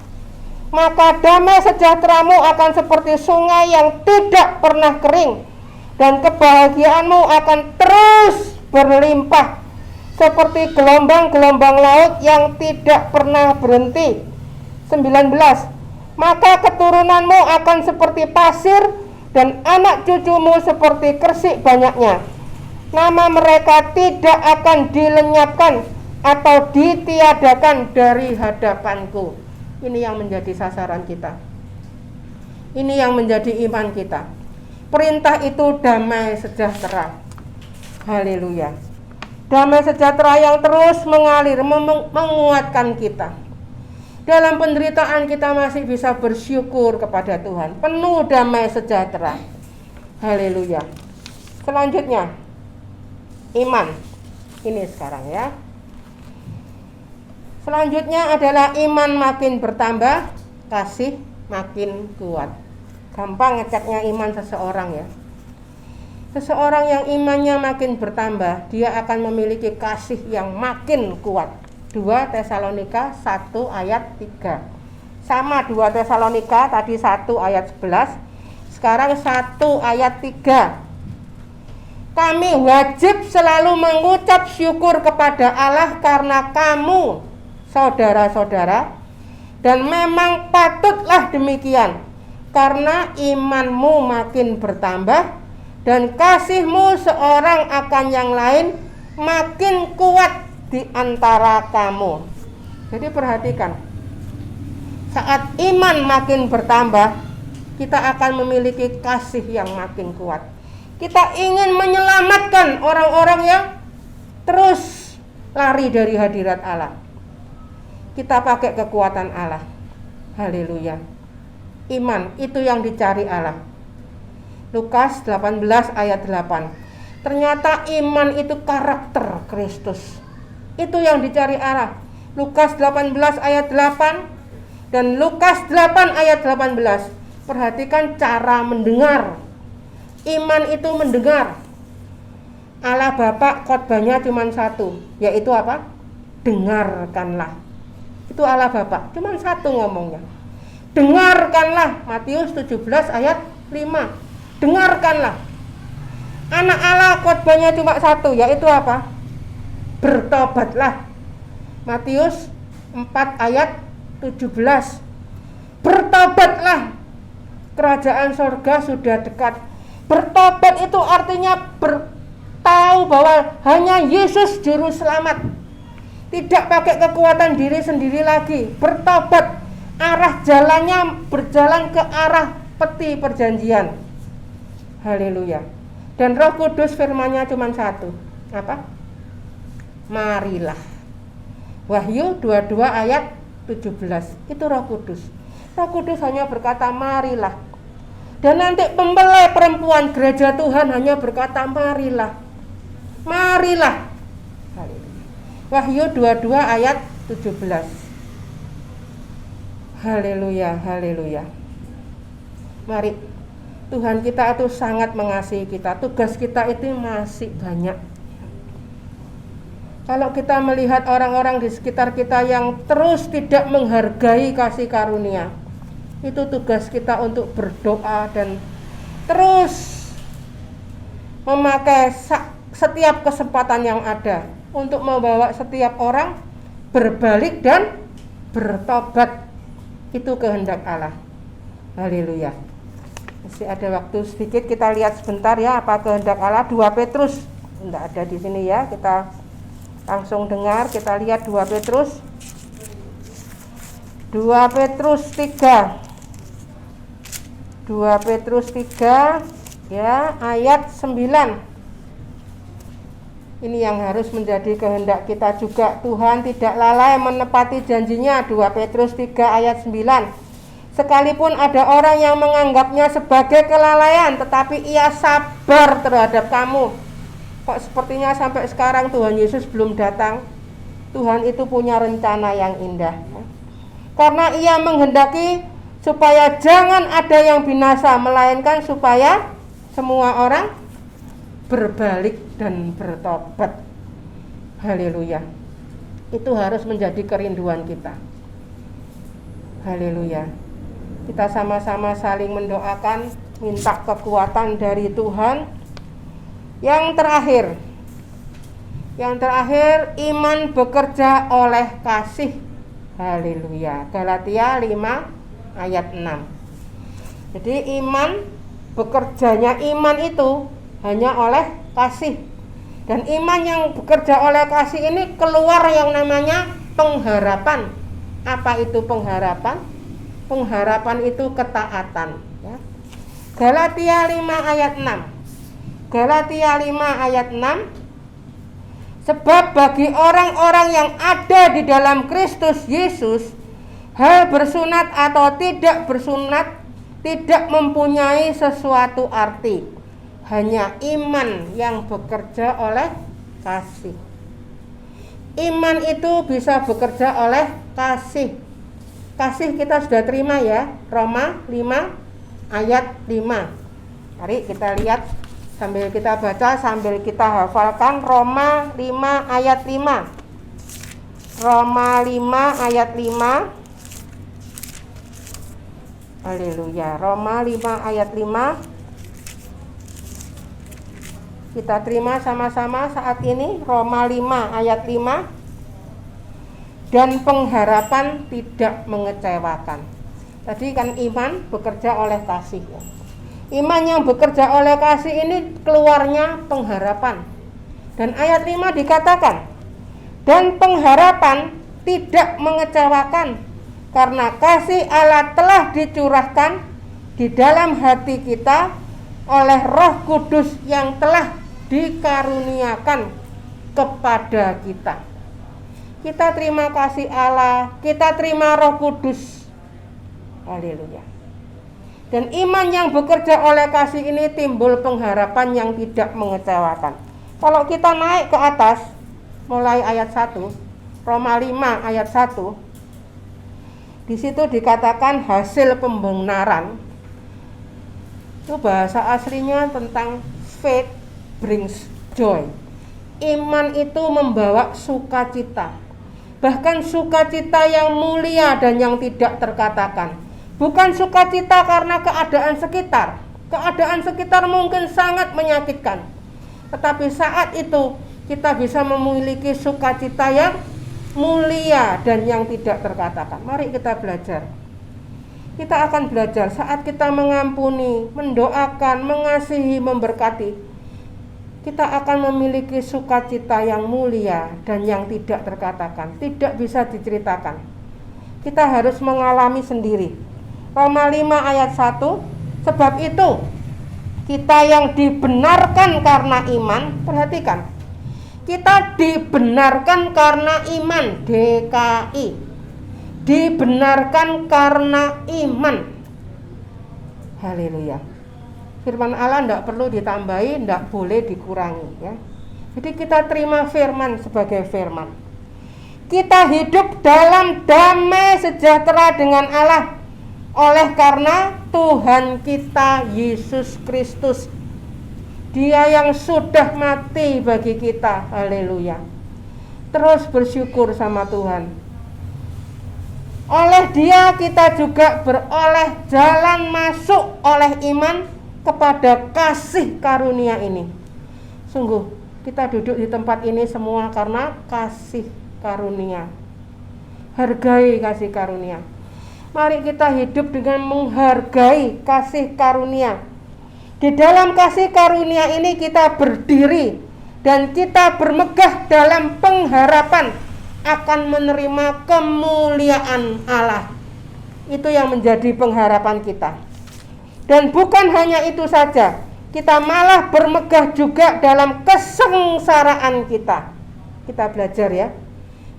Maka damai sejahteramu akan seperti sungai yang tidak pernah kering, dan kebahagiaanmu akan terus berlimpah seperti gelombang-gelombang laut yang tidak pernah berhenti. 19. Maka keturunanmu akan seperti pasir, dan anak cucumu seperti kersik banyaknya. Nama mereka tidak akan dilenyapkan atau ditiadakan dari hadapanku. Ini yang menjadi sasaran kita. Ini yang menjadi iman kita. Perintah itu damai sejahtera. Haleluya. Damai sejahtera yang terus mengalir, menguatkan kita. Dalam penderitaan kita masih bisa bersyukur kepada Tuhan. Penuh damai sejahtera. Haleluya. Selanjutnya, iman. Ini sekarang ya. Selanjutnya adalah iman makin bertambah, kasih makin kuat. Gampang ngeceknya iman seseorang ya. Seseorang yang imannya makin bertambah, dia akan memiliki kasih yang makin kuat. 2 Tesalonika 1 ayat 3. Sama 2 Tesalonika tadi 1 ayat 11. Sekarang 1 ayat 3. Kami wajib selalu mengucap syukur kepada Allah karena kamu, saudara-saudara, dan memang patutlah demikian, karena imanmu makin bertambah dan kasihmu seorang akan yang lain makin kuat di antara kamu. Jadi perhatikan, saat iman makin bertambah, kita akan memiliki kasih yang makin kuat. Kita ingin menyelamatkan orang-orang yang terus lari dari hadirat Allah. Kita pakai kekuatan Allah. Haleluya. Iman itu yang dicari Allah. Lukas 18 ayat 8. Ternyata iman itu karakter Kristus. Itu yang dicari Allah. Lukas 18 ayat 8 dan Lukas 8 ayat 18. Perhatikan cara mendengar. Iman itu mendengar. Allah Bapa khotbahnya cuma satu, yaitu apa? Dengarkanlah. Itu Allah Bapa, cuma satu ngomongnya. Dengarkanlah, Matius 17 ayat 5. Dengarkanlah. Anak Allah khotbahnya cuma satu, yaitu apa? Bertobatlah. Matius 4 ayat 17. Bertobatlah, kerajaan sorga sudah dekat. Bertobat itu artinya tahu bahwa hanya Yesus juru selamat. Tidak pakai kekuatan diri sendiri lagi. Bertobat, arah jalannya berjalan ke arah peti perjanjian. Haleluya. Dan Roh Kudus firman-Nya cuma satu. Apa? Marilah. Wahyu 22 ayat 17. Itu Roh Kudus. Roh Kudus hanya berkata marilah. Dan nanti pembelai perempuan gereja Tuhan hanya berkata marilah. Marilah. Wahyu 22 ayat 17. Haleluya, haleluya. Mari, Tuhan kita itu sangat mengasihi kita. Tugas kita itu masih banyak. Kalau kita melihat orang-orang di sekitar kita yang terus tidak menghargai kasih karunia, itu tugas kita untuk berdoa dan terus memakai setiap kesempatan yang ada untuk membawa setiap orang berbalik dan bertobat. Itu kehendak Allah. Haleluya. Masih ada waktu sedikit, kita lihat sebentar ya apa kehendak Allah. 2 Petrus, tidak ada di sini ya, kita langsung dengar. Kita lihat 2 Petrus 3 ya, ayat 9. Ini yang harus menjadi kehendak kita juga. Tuhan tidak lalai menepati janjinya. 2 Petrus 3 ayat 9. Sekalipun ada orang yang menganggapnya sebagai kelalaian, tetapi ia sabar terhadap kamu. Kok sepertinya sampai sekarang Tuhan Yesus belum datang? Tuhan itu punya rencana yang indah. Karena ia menghendaki supaya jangan ada yang binasa, melainkan supaya semua orang berbalik dan bertobat. Haleluya. Itu harus menjadi kerinduan kita. Haleluya. Kita sama-sama saling mendoakan, minta kekuatan dari Tuhan. Yang terakhir, iman bekerja oleh kasih. Haleluya. Galatia 5 ayat 6. Jadi bekerjanya iman itu hanya oleh kasih. Dan iman yang bekerja oleh kasih ini keluar yang namanya pengharapan. Apa itu pengharapan? Pengharapan itu ketaatan, ya. Galatia 5 ayat 6. Galatia 5 ayat 6. Sebab bagi orang-orang yang ada di dalam Kristus Yesus, hal bersunat atau tidak bersunat tidak mempunyai sesuatu arti. Hanya iman yang bekerja oleh kasih. Iman itu bisa bekerja oleh kasih. Kasih kita sudah terima ya, Roma 5 ayat 5. Mari kita lihat sambil kita baca, sambil kita hafalkan. Roma 5 ayat 5. Roma 5 ayat 5. Haleluya. Roma 5 ayat 5. Kita terima sama-sama saat ini. Roma 5 ayat 5. Dan pengharapan tidak mengecewakan. Tadi kan iman bekerja oleh kasih, ya. Iman yang bekerja oleh kasih ini keluarnya pengharapan. Dan ayat 5 dikatakan, dan pengharapan tidak mengecewakan, karena kasih Allah telah dicurahkan di dalam hati kita oleh Roh Kudus yang telah dikaruniakan kepada kita. Kita terima kasih Allah, kita terima Roh Kudus. Haleluya. Dan iman yang bekerja oleh kasih ini timbul pengharapan yang tidak mengecewakan. Kalau kita naik ke atas, mulai ayat 1, Roma 5 ayat 1, di situ dikatakan hasil pembenaran. Itu bahasa aslinya tentang faith brings joy. Iman itu membawa sukacita. Bahkan sukacita yang mulia dan yang tidak terkatakan. Bukan sukacita karena keadaan sekitar. Keadaan sekitar mungkin sangat menyakitkan. Tetapi saat itu kita bisa memiliki sukacita yang mulia dan yang tidak terkatakan. Mari kita belajar. Kita akan belajar saat kita mengampuni, mendoakan, mengasihi, memberkati. Kita akan memiliki sukacita yang mulia dan yang tidak terkatakan, tidak bisa diceritakan. Kita harus mengalami sendiri. Roma 5 ayat 1, sebab itu kita yang dibenarkan karena iman, perhatikan, kita dibenarkan karena iman, DKI, dibenarkan karena iman. Haleluya. Firman Allah tidak perlu ditambahi, tidak boleh dikurangi, ya. Jadi kita terima firman sebagai firman. Kita hidup dalam damai sejahtera dengan Allah oleh karena Tuhan kita Yesus Kristus. Dia yang sudah mati bagi kita. Haleluya. Terus bersyukur sama Tuhan. Oleh Dia kita juga beroleh jalan masuk oleh iman kepada kasih karunia ini. Sungguh kita duduk di tempat ini semua karena kasih karunia. Hargai kasih karunia. Mari kita hidup dengan menghargai kasih karunia. Di dalam kasih karunia ini kita berdiri dan kita bermegah dalam pengharapan akan menerima kemuliaan Allah. Itu yang menjadi pengharapan kita. Dan bukan hanya itu saja, kita malah bermegah juga dalam kesengsaraan kita. Kita belajar ya.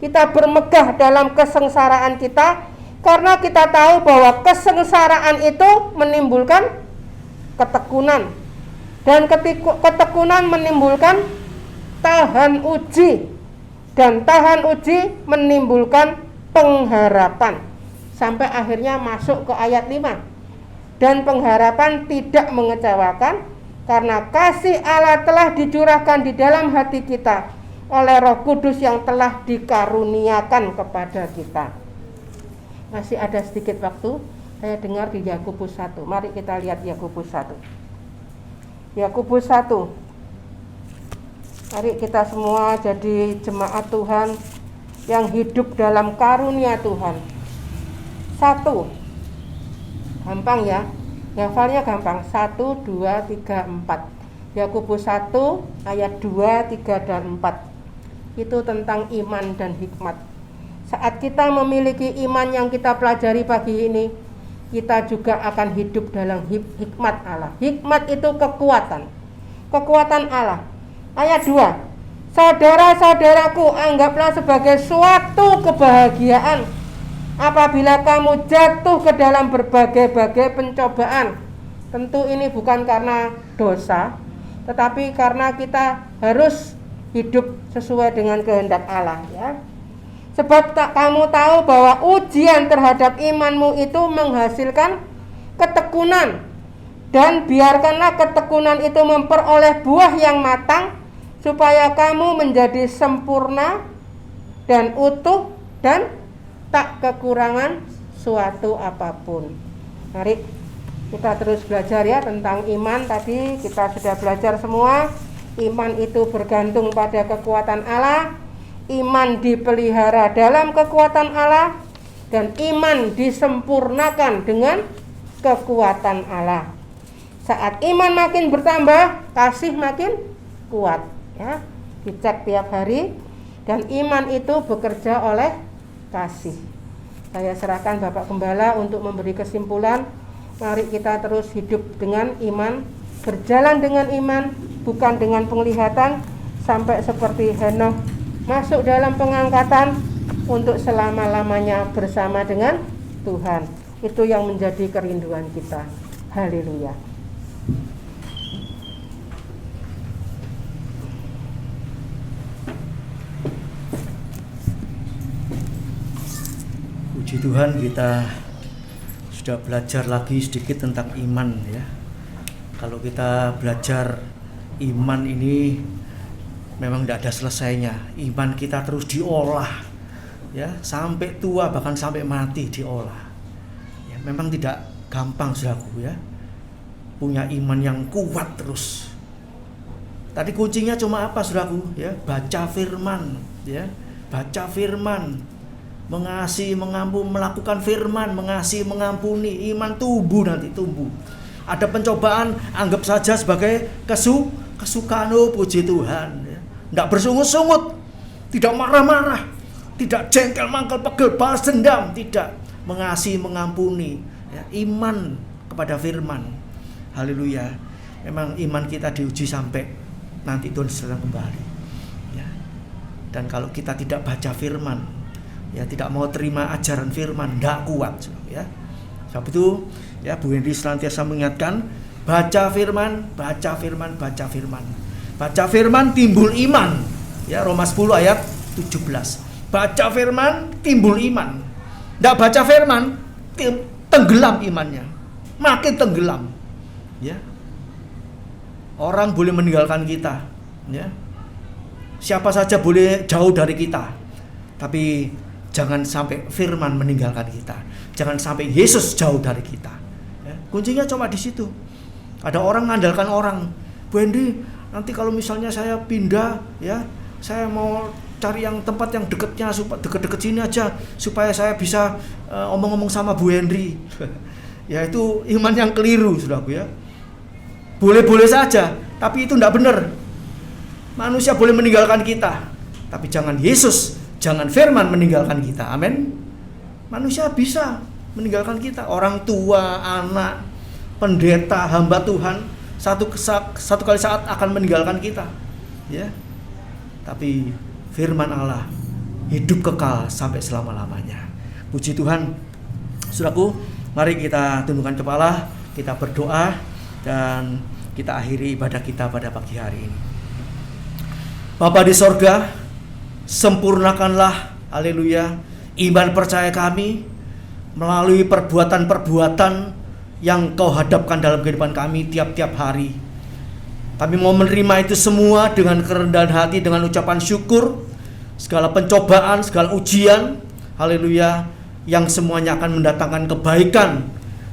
Kita bermegah dalam kesengsaraan kita karena kita tahu bahwa kesengsaraan itu menimbulkan ketekunan. Dan ketekunan menimbulkan tahan uji. Dan tahan uji menimbulkan pengharapan. Sampai akhirnya masuk ke ayat 5. Dan pengharapan tidak mengecewakan karena kasih Allah telah dicurahkan di dalam hati kita oleh Roh Kudus yang telah dikaruniakan kepada kita. Masih ada sedikit waktu, saya dengar di Yakobus 1. Mari kita lihat Yakobus 1. Yakobus 1. Mari kita semua jadi jemaat Tuhan yang hidup dalam karunia Tuhan. 1. Gampang ya. Hafalnya gampang. 1, 2, 3, 4. Yakobus 1 ayat 2, 3 dan 4. Itu tentang iman dan hikmat. Saat kita memiliki iman yang kita pelajari pagi ini, kita juga akan hidup dalam hikmat Allah. Hikmat itu kekuatan. Kekuatan Allah. Ayat 2. Saudara-saudaraku, anggaplah sebagai suatu kebahagiaan apabila kamu jatuh ke dalam berbagai-bagai pencobaan. Tentu ini bukan karena dosa, tetapi karena kita harus hidup sesuai dengan kehendak Allah, ya. Sebab kamu tahu bahwa ujian terhadap imanmu itu menghasilkan ketekunan, dan biarkanlah ketekunan itu memperoleh buah yang matang, supaya kamu menjadi sempurna dan utuh dan tak kekurangan suatu apapun. Mari kita terus belajar ya tentang iman. Tadi kita sudah belajar semua. Iman itu bergantung pada kekuatan Allah. Iman dipelihara dalam kekuatan Allah, dan iman disempurnakan dengan kekuatan Allah. Saat iman makin bertambah, kasih makin kuat, ya. Dicek tiap hari, dan iman itu bekerja oleh kasih. Saya serahkan Bapak Gembala untuk memberi kesimpulan. Mari kita terus hidup dengan iman, berjalan dengan iman, bukan dengan penglihatan, sampai seperti Henokh masuk dalam pengangkatan untuk selama-lamanya bersama dengan Tuhan. Itu yang menjadi kerinduan kita. Haleluya. Puji Tuhan, kita sudah belajar lagi sedikit tentang iman ya. Kalau kita belajar iman ini memang tidak ada selesainya. Iman kita terus diolah ya, sampai tua, bahkan sampai mati diolah ya. Memang tidak gampang saudaraku ya, punya iman yang kuat terus. Tadi kuncinya cuma apa saudaraku ya? Baca firman ya, baca firman, mengasihi, mengampuni, melakukan firman, mengasihi, mengampuni. Iman tumbuh, nanti tumbuh. Ada pencobaan, anggap saja sebagai kesukaan. Oh puji Tuhan ya. Tidak bersungut-sungut, tidak marah-marah, tidak jengkel, mangkel, pegel, balas dendam, tidak. Mengasihi, mengampuni ya. Iman kepada firman. Haleluya. Memang iman kita diuji sampai nanti Tuhan sedang kembali ya. Dan kalau kita tidak baca firman ya, tidak mau terima ajaran firman, tidak kuat ya. Sebab itu ya, Bu Henry senantiasa mengingatkan, baca firman, baca firman, baca firman. Baca firman timbul iman ya, Roma 10 ayat 17. Baca firman timbul iman. Tidak baca firman, tenggelam imannya, makin tenggelam ya. Orang boleh meninggalkan kita ya, siapa saja boleh jauh dari kita, tapi jangan sampai firman meninggalkan kita. Jangan sampai Yesus jauh dari kita ya. Kuncinya cuma di situ. Ada orang mengandalkan orang, Bu Henry, nanti kalau misalnya saya pindah ya, saya mau cari yang tempat yang dekatnya, deket-deket sini aja, supaya saya bisa omong-omong sama Bu Henry. Ya itu iman yang keliru saudaraku ya. Boleh-boleh saja, tapi itu tidak benar. Manusia boleh meninggalkan kita, tapi jangan Yesus, jangan firman meninggalkan kita. Amin. Manusia bisa meninggalkan kita, orang tua, anak, pendeta, hamba Tuhan, satu kali saat akan meninggalkan kita ya. Tapi firman Allah hidup kekal sampai selama-lamanya. Puji Tuhan. Saudaraku, mari kita tundukkan kepala, kita berdoa, dan kita akhiri ibadah kita pada pagi hari ini. Bapa di sorga, sempurnakanlah, haleluya, iman percaya kami melalui perbuatan-perbuatan yang Kau hadapkan dalam kehidupan kami tiap-tiap hari. Kami mau menerima itu semua dengan kerendahan hati, dengan ucapan syukur. Segala pencobaan, segala ujian, haleluya, yang semuanya akan mendatangkan kebaikan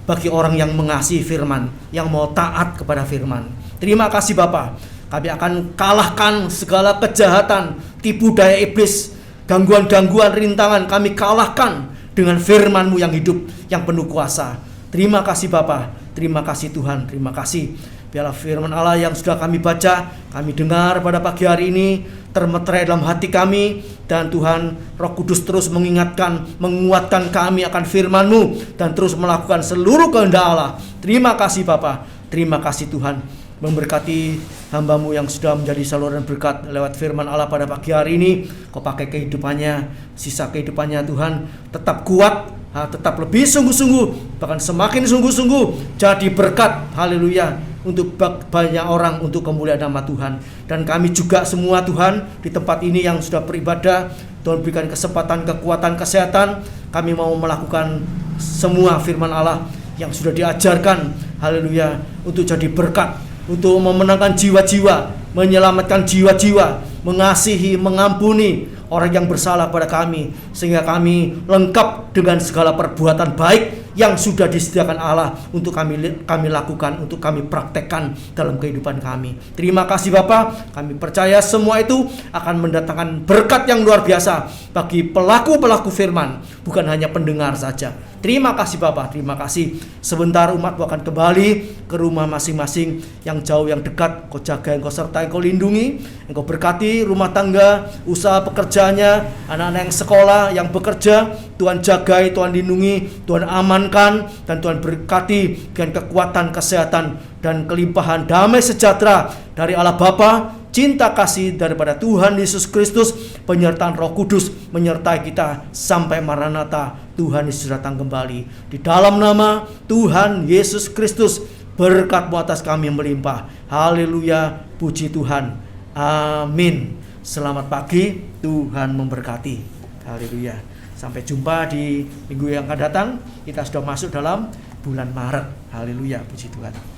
bagi orang yang mengasihi firman, yang mau taat kepada firman. Terima kasih Bapa. Kami akan kalahkan segala kejahatan, tipu daya iblis, gangguan-gangguan, rintangan. Kami kalahkan dengan firman-Mu yang hidup, yang penuh kuasa. Terima kasih Bapa. Terima kasih Tuhan. Terima kasih. Biarlah firman Allah yang sudah kami baca, kami dengar pada pagi hari ini, termeterai dalam hati kami. Dan Tuhan, Roh Kudus terus mengingatkan, menguatkan kami akan firman-Mu, dan terus melakukan seluruh kehendak Allah. Terima kasih Bapa. Terima kasih Tuhan. Memberkati hamba-Mu yang sudah menjadi saluran berkat lewat firman Allah pada pagi hari ini. Kau pakai kehidupannya, sisa kehidupannya Tuhan, tetap kuat, tetap lebih sungguh-sungguh, bahkan semakin sungguh-sungguh jadi berkat, haleluya, untuk banyak orang, untuk kemuliaan nama Tuhan. Dan kami juga semua Tuhan di tempat ini yang sudah beribadah, Tuhan berikan kesempatan, kekuatan, kesehatan. Kami mau melakukan semua firman Allah yang sudah diajarkan, haleluya, untuk jadi berkat, untuk memenangkan jiwa-jiwa, menyelamatkan jiwa-jiwa, mengasihi, mengampuni orang yang bersalah pada kami, sehingga kami lengkap dengan segala perbuatan baik yang sudah disediakan Allah untuk kami lakukan, untuk kami praktekkan dalam kehidupan kami. Terima kasih Bapa. Kami percaya semua itu akan mendatangkan berkat yang luar biasa bagi pelaku-pelaku firman, bukan hanya pendengar saja. Terima kasih Bapa, terima kasih. Sebentar umat-Mu akan kembali ke rumah masing-masing, yang jauh yang dekat. Kau jaga, Engkau sertai, Engkau lindungi, Engkau berkati rumah tangga, usaha pekerjaannya, anak-anak yang sekolah, yang bekerja. Tuhan jagai, Tuhan lindungi, Tuhan amankan, dan Tuhan berkati dengan kekuatan, kesehatan, dan kelimpahan damai sejahtera dari Allah Bapa, cinta kasih daripada Tuhan Yesus Kristus, penyertaan Roh Kudus menyertai kita sampai Maranatha, Tuhan Yesus datang kembali. Di dalam nama Tuhan Yesus Kristus, berkat-Mu atas kami melimpah. Haleluya, puji Tuhan. Amin. Selamat pagi, Tuhan memberkati. Haleluya. Sampai jumpa di minggu yang akan datang. Kita sudah masuk dalam bulan Maret. Haleluya, puji Tuhan.